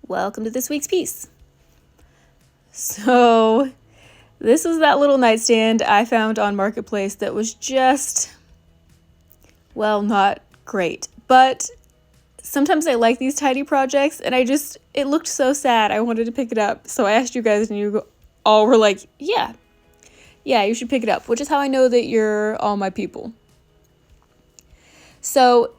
welcome to this week's piece. So this was that little nightstand I found on Marketplace that was just, well, not great. But sometimes I like these tidy projects and it looked so sad. I wanted to pick it up. So I asked you guys and you all were like, yeah, you should pick it up, which is how I know that you're all my people. So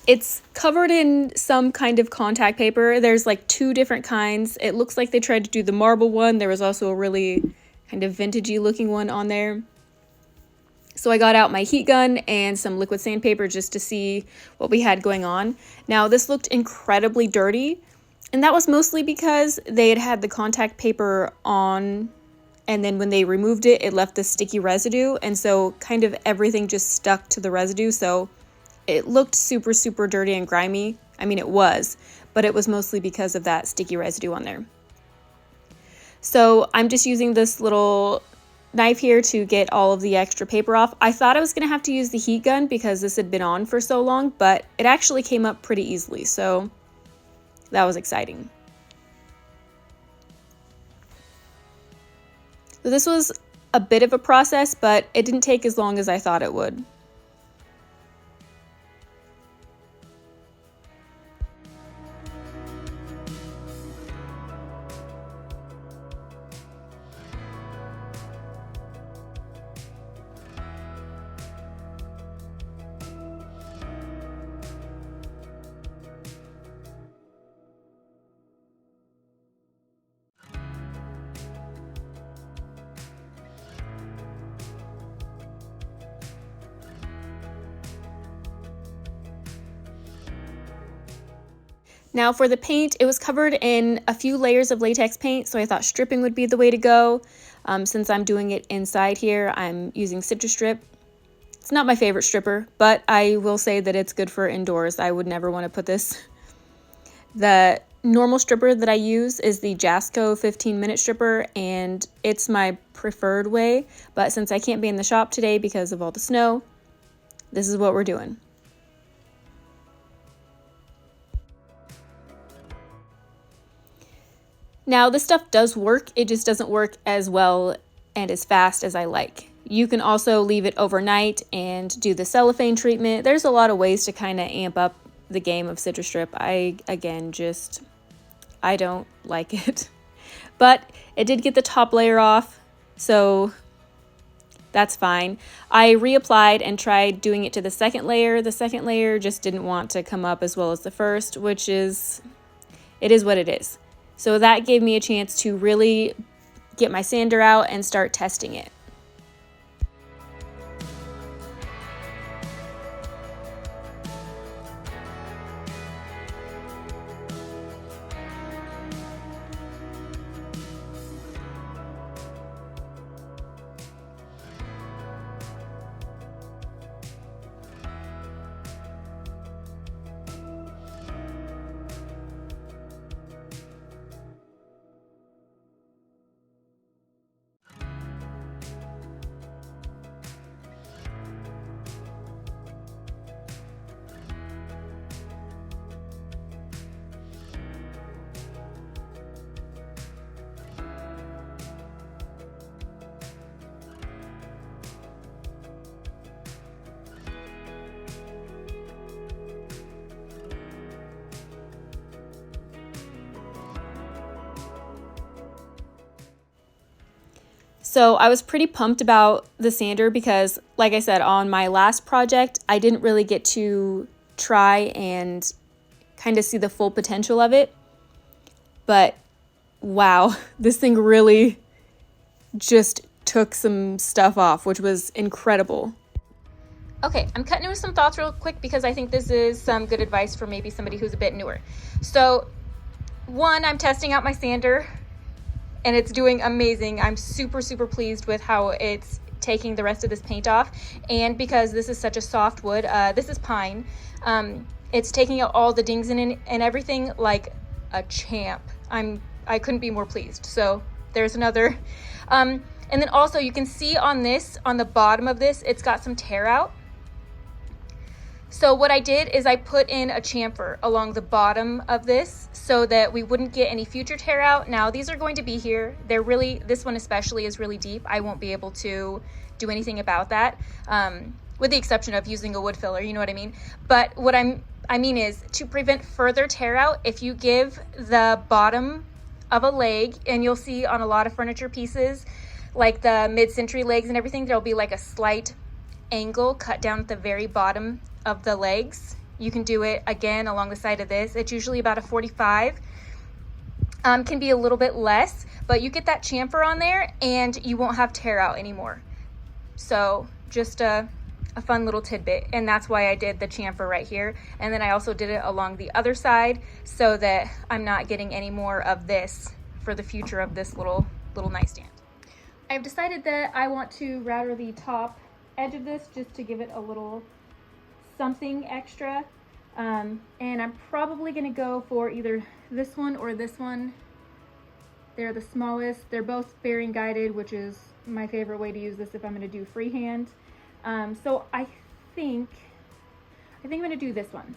it's covered in some kind of contact paper. There's like 2 different kinds. It looks like they tried to do the marble one. There was also a really kind of vintagey looking one on there. So I got out my heat gun and some liquid sandpaper just to see what we had going on. Now this looked incredibly dirty, and that was mostly because they had the contact paper on, and then when they removed it, it left this sticky residue, and so kind of everything just stuck to the residue. So it looked super, super dirty and grimy. I mean, it was, but it was mostly because of that sticky residue on there. So I'm just using this little knife here to get all of the extra paper off. I thought I was going to have to use the heat gun because this had been on for so long, but it actually came up pretty easily, so that was exciting. So this was a bit of a process, but it didn't take as long as I thought it would. Now for the paint, it was covered in a few layers of latex paint, so I thought stripping would be the way to go. Since I'm doing it inside here, I'm using Citrus Strip. It's not my favorite stripper, but I will say that it's good for indoors. I would never want to put this. The normal stripper that I use is the Jasco 15-minute stripper, and it's my preferred way, but since I can't be in the shop today because of all the snow, this is what we're doing. Now, this stuff does work, it just doesn't work as well and as fast as I like. You can also leave it overnight and do the cellophane treatment. There's a lot of ways to kind of amp up the game of Citrus Strip. I don't like it. But it did get the top layer off, so that's fine. I reapplied and tried doing it to the second layer. The second layer just didn't want to come up as well as the first, it is what it is. So that gave me a chance to really get my sander out and start testing it. So I was pretty pumped about the sander because, like I said, on my last project, I didn't really get to try and kind of see the full potential of it. But wow, this thing really just took some stuff off, which was incredible. Okay, I'm cutting in with some thoughts real quick because I think this is some good advice for maybe somebody who's a bit newer. So, one, I'm testing out my sander and it's doing amazing. I'm super, super pleased with how it's taking the rest of this paint off. And because this is such a soft wood, this is pine, it's taking out all the dings and everything like a champ. I couldn't be more pleased. So there's another. And then also you can see on this, on the bottom of this, it's got some tear out. So what I did is I put in a chamfer along the bottom of this so that we wouldn't get any future tear out. Now these are going to be here. They're really, this one especially is really deep. I won't be able to do anything about that, with the exception of using a wood filler, you know what I mean? But what I mean is to prevent further tear out, if you give the bottom of a leg, and you'll see on a lot of furniture pieces, like the mid-century legs and everything, there'll be like a slight angle cut down at the very bottom of the legs. You can do it again along the side of this. It's usually about a 45. Can be a little bit less, but you get that chamfer on there and you won't have tear out anymore. So just a fun little tidbit, and that's why I did the chamfer right here. And then I also did it along the other side so that I'm not getting any more of this for the future of this little nightstand. I've decided that I want to router the top edge of this just to give it a little something extra, and I'm probably gonna go for either this one or this one. They're the smallest. They're both bearing guided, which is my favorite way to use this if I'm gonna do freehand. So I think I'm gonna do this one.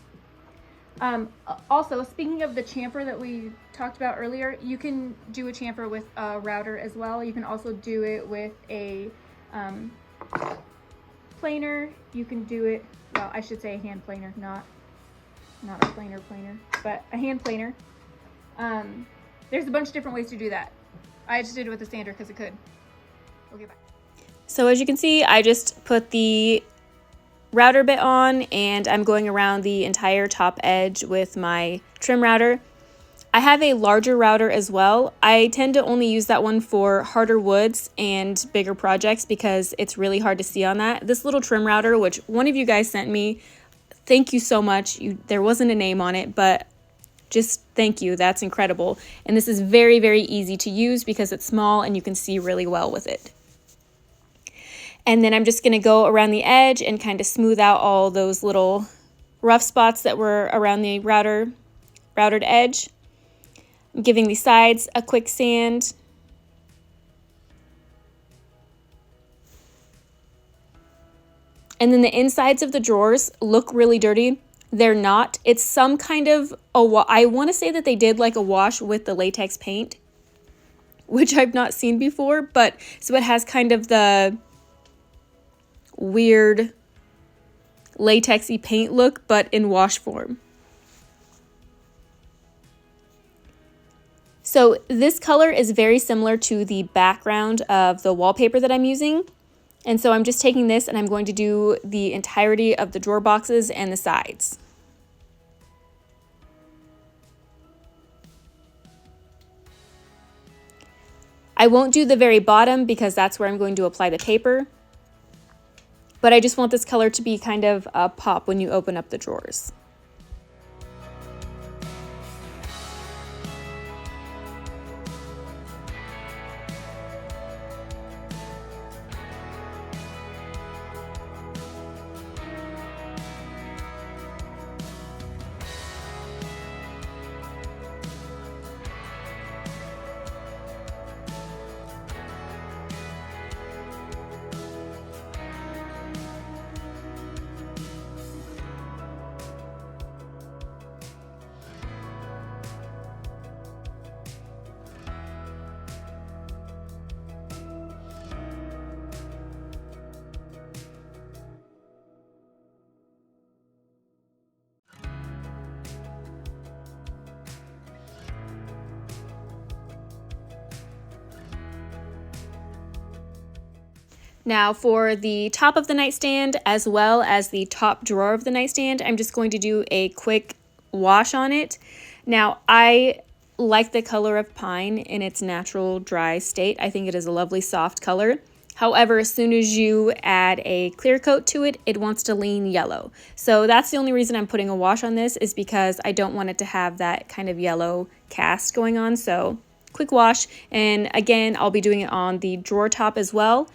Also, speaking of the chamfer that we talked about earlier, you can do a chamfer with a router as well. You can also do it with a planer. You can do it, well, I should say a hand planer, not a planer, but a hand planer. There's a bunch of different ways to do that. I just did it with a sander because it could. Okay, bye. So as you can see, I just put the router bit on and I'm going around the entire top edge with my trim router. I have a larger router as well. I tend to only use that one for harder woods and bigger projects because it's really hard to see on that. This little trim router, which one of you guys sent me, thank you so much. There wasn't a name on it, but just thank you. That's incredible. And this is very, very easy to use because it's small and you can see really well with it. And then I'm just going to go around the edge and kind of smooth out all those little rough spots that were around the routed edge. I'm giving the sides a quick sand. And then the insides of the drawers look really dirty. They're not. It's some kind of, I want to say that they did like a wash with the latex paint, which I've not seen before, but so it has kind of the weird latexy paint look, but in wash form. So this color is very similar to the background of the wallpaper that I'm using. And so I'm just taking this and I'm going to do the entirety of the drawer boxes and the sides. I won't do the very bottom because that's where I'm going to apply the paper. But I just want this color to be kind of a pop when you open up the drawers. Now for the top of the nightstand as well as the top drawer of the nightstand, I'm just going to do a quick wash on it. Now I like the color of pine in its natural dry state. I think it is a lovely soft color. However, as soon as you add a clear coat to it, it wants to lean yellow. So that's the only reason I'm putting a wash on this, is because I don't want it to have that kind of yellow cast going on. So quick wash. And again, I'll be doing it on the drawer top as well,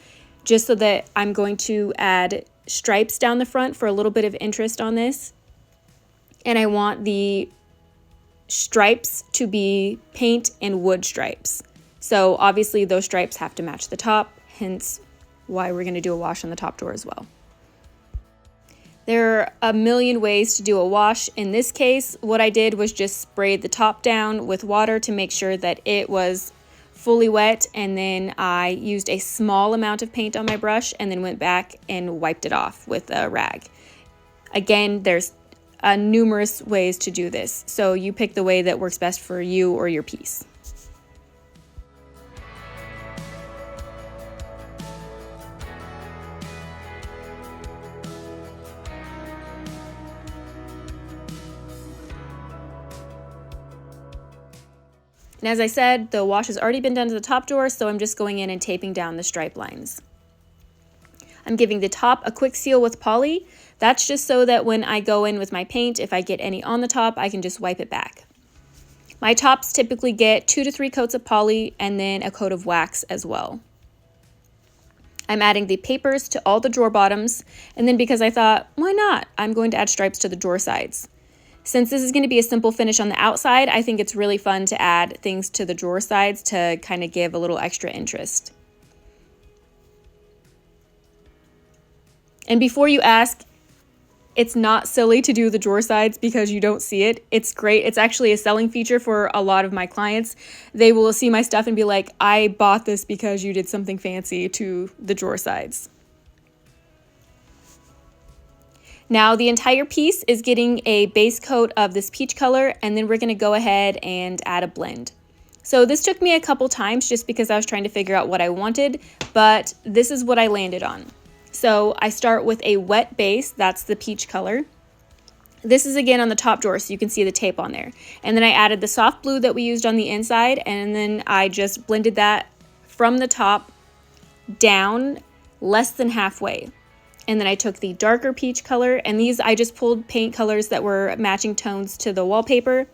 just so that I'm going to add stripes down the front for a little bit of interest on this. And I want the stripes to be paint and wood stripes. So obviously those stripes have to match the top, hence why we're going to do a wash on the top drawer as well. There are a million ways to do a wash. In this case, what I did was just spray the top down with water to make sure that it was fully wet, and then I used a small amount of paint on my brush and then went back and wiped it off with a rag. Again, there's numerous ways to do this, so you pick the way that works best for you or your piece. And as I said, the wash has already been done to the top drawer, so I'm just going in and taping down the stripe lines. I'm giving the top a quick seal with poly. That's just so that when I go in with my paint, if I get any on the top, I can just wipe it back. My tops typically get 2 to 3 coats of poly and then a coat of wax as well. I'm adding the papers to all the drawer bottoms, and then because I thought, why not? I'm going to add stripes to the drawer sides. Since this is going to be a simple finish on the outside, I think it's really fun to add things to the drawer sides to kind of give a little extra interest. And before you ask, it's not silly to do the drawer sides because you don't see it. It's great. It's actually a selling feature for a lot of my clients. They will see my stuff and be like, I bought this because you did something fancy to the drawer sides. Now the entire piece is getting a base coat of this peach color, and then we're going to go ahead and add a blend. So this took me a couple times just because I was trying to figure out what I wanted, but this is what I landed on. So I start with a wet base, that's the peach color. This is again on the top drawer, so you can see the tape on there. And then I added the soft blue that we used on the inside, and then I just blended that from the top down less than halfway. And then I took the darker peach color, and these I just pulled paint colors that were matching tones to the wallpaper,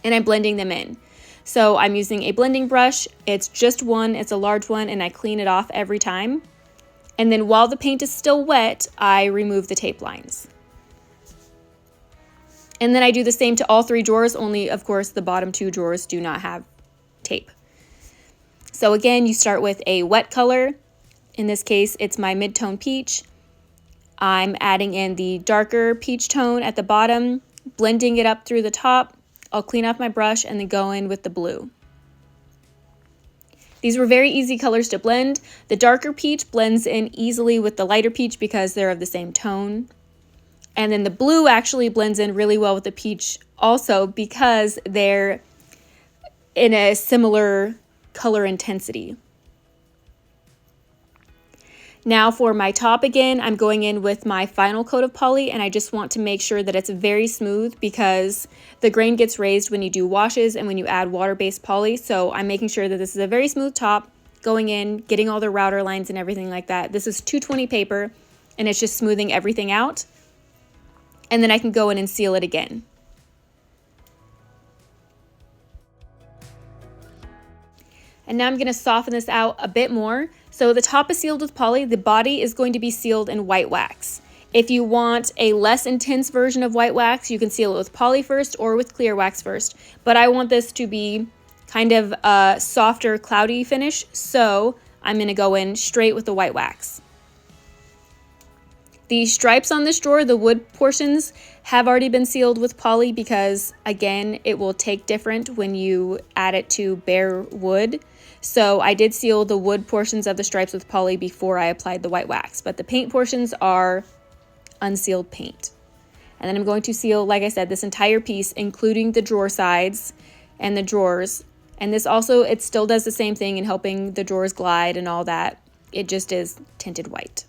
and I'm blending them in. So I'm using a blending brush. It's just one, it's a large one, and I clean it off every time. And then while the paint is still wet, I remove the tape lines. And then I do the same to all 3 drawers, only of course the bottom 2 drawers do not have tape. So again, you start with a wet color. In this case, it's my mid-tone peach. I'm adding in the darker peach tone at the bottom, blending it up through the top. I'll clean off my brush and then go in with the blue. These were very easy colors to blend. The darker peach blends in easily with the lighter peach because they're of the same tone. And then the blue actually blends in really well with the peach also because they're in a similar color intensity. Now for my top again, I'm going in with my final coat of poly, and I just want to make sure that it's very smooth because the grain gets raised when you do washes and when you add water-based poly. So I'm making sure that this is a very smooth top, going in, getting all the router lines and everything like that. This is 220 paper, and it's just smoothing everything out. And then I can go in and seal it again. And now I'm going to soften this out a bit more. So the top is sealed with poly, the body is going to be sealed in white wax. If you want a less intense version of white wax, you can seal it with poly first or with clear wax first. But I want this to be kind of a softer, cloudy finish, so I'm going to go in straight with the white wax. The stripes on this drawer, the wood portions, have already been sealed with poly because, again, it will take different when you add it to bare wood. So I did seal the wood portions of the stripes with poly before I applied the white wax, but the paint portions are unsealed paint. And then I'm going to seal, like I said, this entire piece, including the drawer sides and the drawers. And this also, it still does the same thing in helping the drawers glide and all that. It just is tinted white.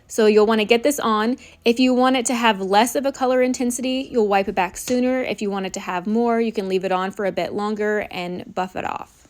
So you'll want to get this on. If you want it to have less of a color intensity, you'll wipe it back sooner. If you want it to have more, you can leave it on for a bit longer and buff it off.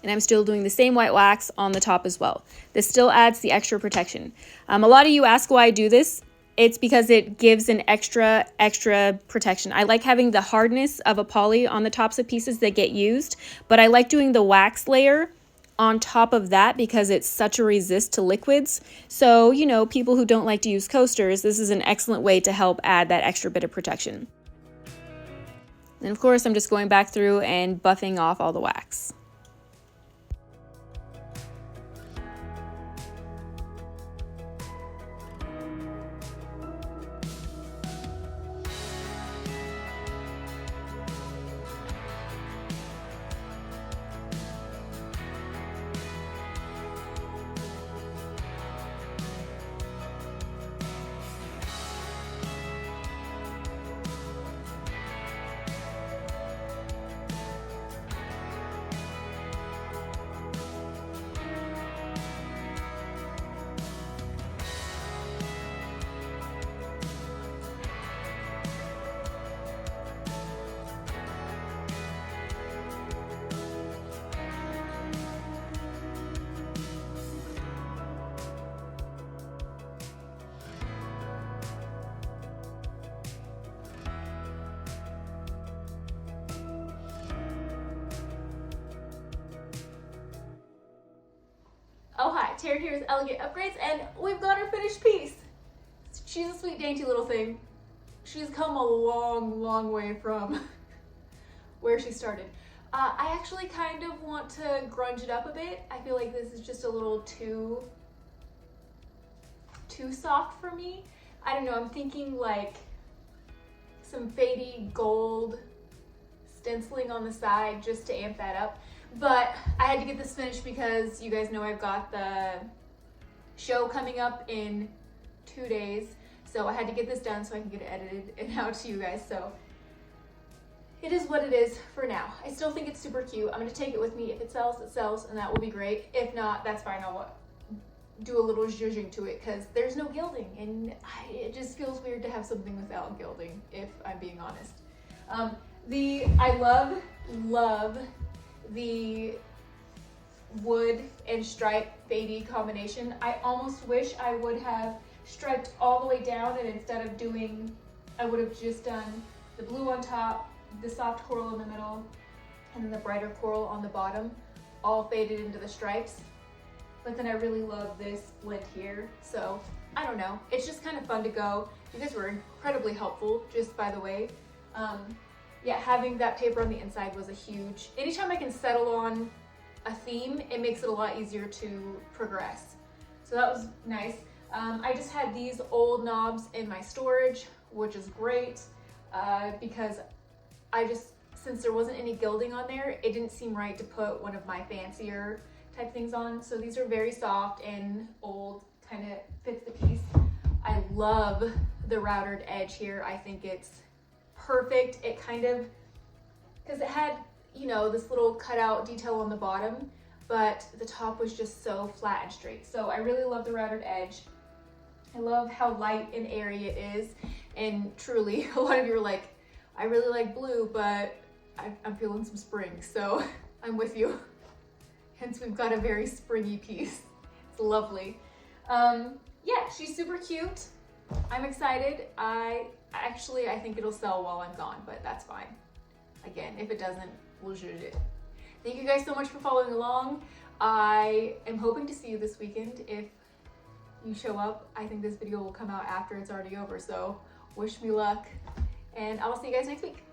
And I'm still doing the same white wax on the top as well. This still adds the extra protection. A lot of you ask why I do this. It's because it gives an extra protection. I like having the hardness of a poly on the tops of pieces that get used, but I like doing the wax layer on top of that because it's such a resist to liquids. So, you know, people who don't like to use coasters, this is an excellent way to help add that extra bit of protection. And of course, I'm just going back through and buffing off all the wax. Oh hi, Tara here's Elegant Upgrades, and we've got our finished piece. She's a sweet dainty little thing. She's come a long, long way from where she started. I actually kind of want to grunge it up a bit. I feel like this is just a little too soft for me. I don't know, I'm thinking like some fadey gold stenciling on the side just to amp that up. But I had to get this finished because you guys know I've got the show coming up in 2 days. So I had to get this done so I can get it edited and out to you guys. So it is what it is for now. I still think it's super cute. I'm gonna take it with me. If it sells, and that will be great. If not, that's fine. I'll do a little zhuzhing to it because there's no gilding, and it just feels weird to have something without gilding, if I'm being honest. I love the wood and stripe fadey combination. I almost wish I would have striped all the way down, and instead of doing, I would have just done the blue on top, the soft coral in the middle, and then the brighter coral on the bottom, all faded into the stripes. But then I really love this blend here. So I don't know, it's just kind of fun to go. You guys were incredibly helpful, just by the way. Yeah, having that paper on the inside was a huge, anytime I can settle on a theme, it makes it a lot easier to progress. So that was nice. I just had these old knobs in my storage, which is great because since there wasn't any gilding on there, it didn't seem right to put one of my fancier type things on. So these are very soft and old, kind of fits the piece. I love the routed edge here. I think it's perfect. It kind of, because it had, you know, this little cutout detail on the bottom, but the top was just so flat and straight. So I really love the routed edge. I love how light and airy it is. And truly, a lot of you are like, I really like blue, but I'm feeling some spring. So I'm with you. Hence, we've got a very springy piece. It's lovely. Yeah, she's super cute. I'm excited. I think it'll sell while I'm gone, but that's fine. Again, if it doesn't, we'll judge it. Thank you guys so much for following along. I am hoping to see you this weekend. If you show up, I think this video will come out after it's already over, so wish me luck, and I'll see you guys next week.